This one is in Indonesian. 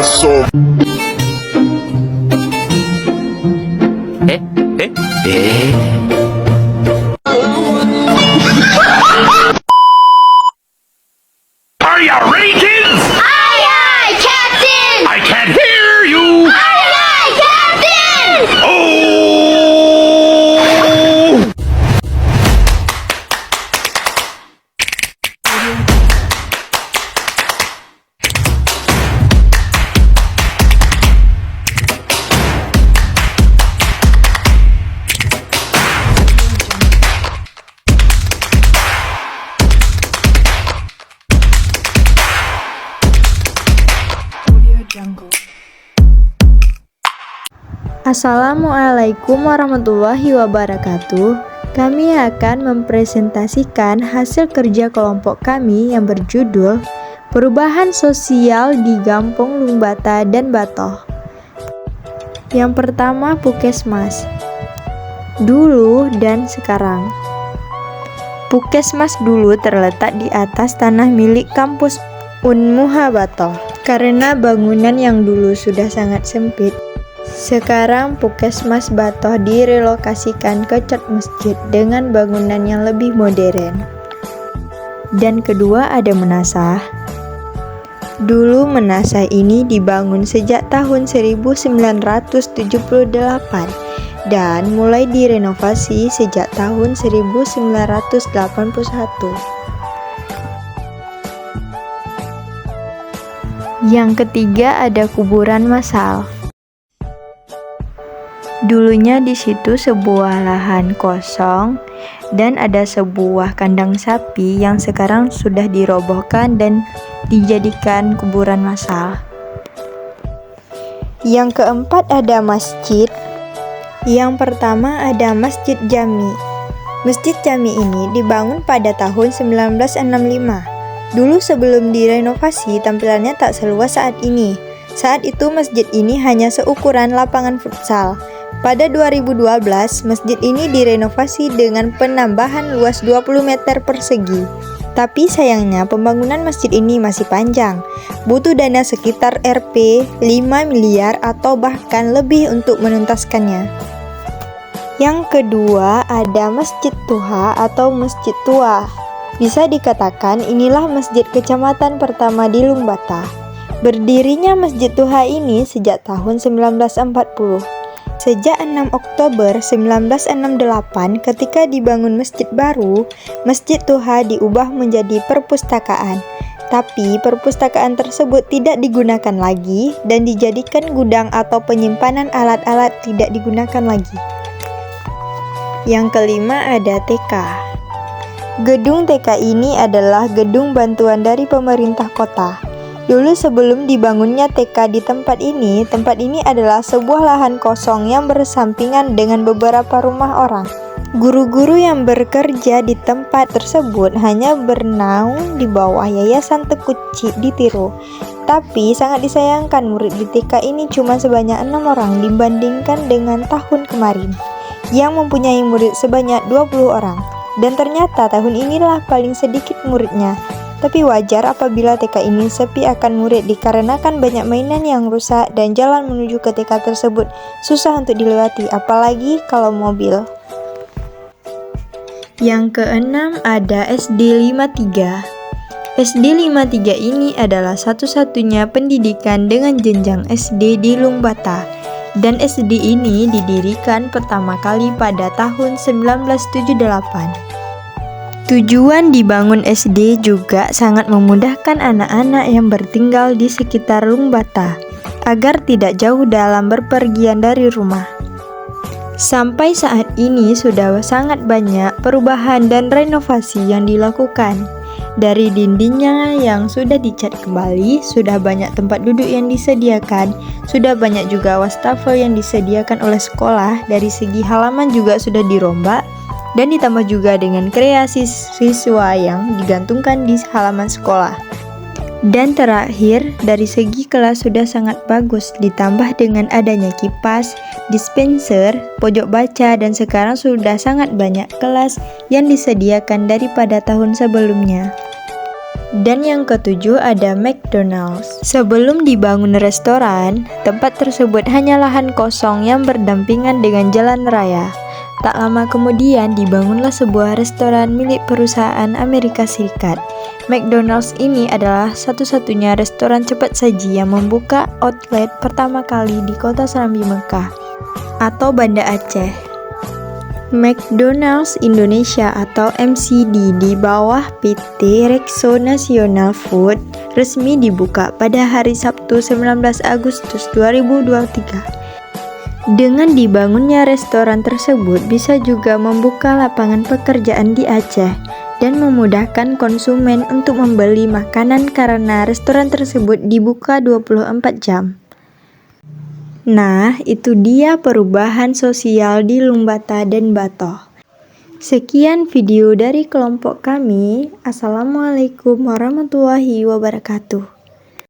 awesome. Are you ready, kids? Aye, aye, Captain! I can't hear you. Aye, aye, Captain! Oh! Assalamualaikum warahmatullahi wabarakatuh. Kami akan mempresentasikan hasil kerja kelompok kami yang berjudul Perubahan Sosial di Gampong Lungbata dan Batoh. Yang pertama, Pukesmas. Dulu dan sekarang. Pukesmas dulu terletak di atas tanah milik kampus Unmuha Batoh. Karena bangunan yang dulu sudah sangat sempit, sekarang Pukesmas Batoh direlokasikan ke cat masjid dengan bangunan yang lebih modern. Dan kedua, ada Menasah. Dulu Menasah ini dibangun sejak tahun 1978 dan mulai direnovasi sejak tahun 1981. Yang ketiga, ada kuburan massal. Dulunya di situ sebuah lahan kosong dan ada sebuah kandang sapi yang sekarang sudah dirobohkan dan dijadikan kuburan massal. Yang keempat, ada masjid. Yang pertama, ada Masjid Jami. Masjid Jami ini dibangun pada tahun 1965. Dulu sebelum direnovasi, tampilannya tak seluas saat ini. Saat itu masjid ini hanya seukuran lapangan futsal. Pada 2012, masjid ini direnovasi dengan penambahan luas 20 meter persegi. Tapi sayangnya pembangunan masjid ini masih panjang. Butuh dana sekitar Rp 5 miliar atau bahkan lebih untuk menuntaskannya. Yang kedua, ada Masjid Tuha atau Masjid Tua. Bisa dikatakan inilah masjid kecamatan pertama di Lungbata. Berdirinya Masjid Tuha ini sejak tahun 1940. Sejak 6 Oktober 1968 ketika dibangun masjid baru, Masjid Tuha diubah menjadi perpustakaan. Tapi perpustakaan tersebut tidak digunakan lagi dan dijadikan gudang atau penyimpanan alat-alat tidak digunakan lagi. Yang kelima, ada TK. Gedung TK ini adalah gedung bantuan dari pemerintah kota. Dulu sebelum dibangunnya TK di tempat ini adalah sebuah lahan kosong yang bersampingan dengan beberapa rumah orang. Guru-guru yang bekerja di tempat tersebut hanya bernaung di bawah Yayasan Tekuci di Tiro. Tapi sangat disayangkan murid di TK ini cuma sebanyak 6 orang dibandingkan dengan tahun kemarin yang mempunyai murid sebanyak 20 orang. Dan ternyata tahun inilah paling sedikit muridnya. Tapi wajar apabila TK ini sepi akan murid dikarenakan banyak mainan yang rusak dan jalan menuju ke TK tersebut susah untuk dilewati, apalagi kalau mobil. Yang keenam, ada SD 53. SD 53 ini adalah satu-satunya pendidikan dengan jenjang SD di Lungbata. Dan SD ini didirikan pertama kali pada tahun 1978. Tujuan dibangun SD juga sangat memudahkan anak-anak yang bertinggal di sekitar Lungbata agar tidak jauh dalam berpergian dari rumah. Sampai saat ini sudah sangat banyak perubahan dan renovasi yang dilakukan. Dari dindingnya yang sudah dicat kembali, sudah banyak tempat duduk yang disediakan, sudah banyak juga wastafel yang disediakan oleh sekolah, dari segi halaman juga sudah dirombak, dan ditambah juga dengan kreasi siswa yang digantungkan di halaman sekolah. Dan terakhir, dari segi kelas sudah sangat bagus, ditambah dengan adanya kipas, dispenser, pojok baca, dan sekarang sudah sangat banyak kelas yang disediakan daripada tahun sebelumnya. Dan yang ketujuh ada McDonald's. Sebelum dibangun restoran, tempat tersebut hanya lahan kosong yang berdampingan dengan jalan raya. Tak lama kemudian dibangunlah sebuah restoran milik perusahaan Amerika Serikat. McDonald's ini adalah satu-satunya restoran cepat saji yang membuka outlet pertama kali di kota Serambi Mekah atau Banda Aceh. McDonald's Indonesia atau McD di bawah PT Rekso Nasional Food resmi dibuka pada hari Sabtu 19 Agustus 2023. Dengan dibangunnya restoran tersebut bisa juga membuka lapangan pekerjaan di Aceh dan memudahkan konsumen untuk membeli makanan karena restoran tersebut dibuka 24 jam. Nah, itu dia perubahan sosial di Lumbata dan Batoh. Sekian video dari kelompok kami. Assalamualaikum warahmatullahi wabarakatuh.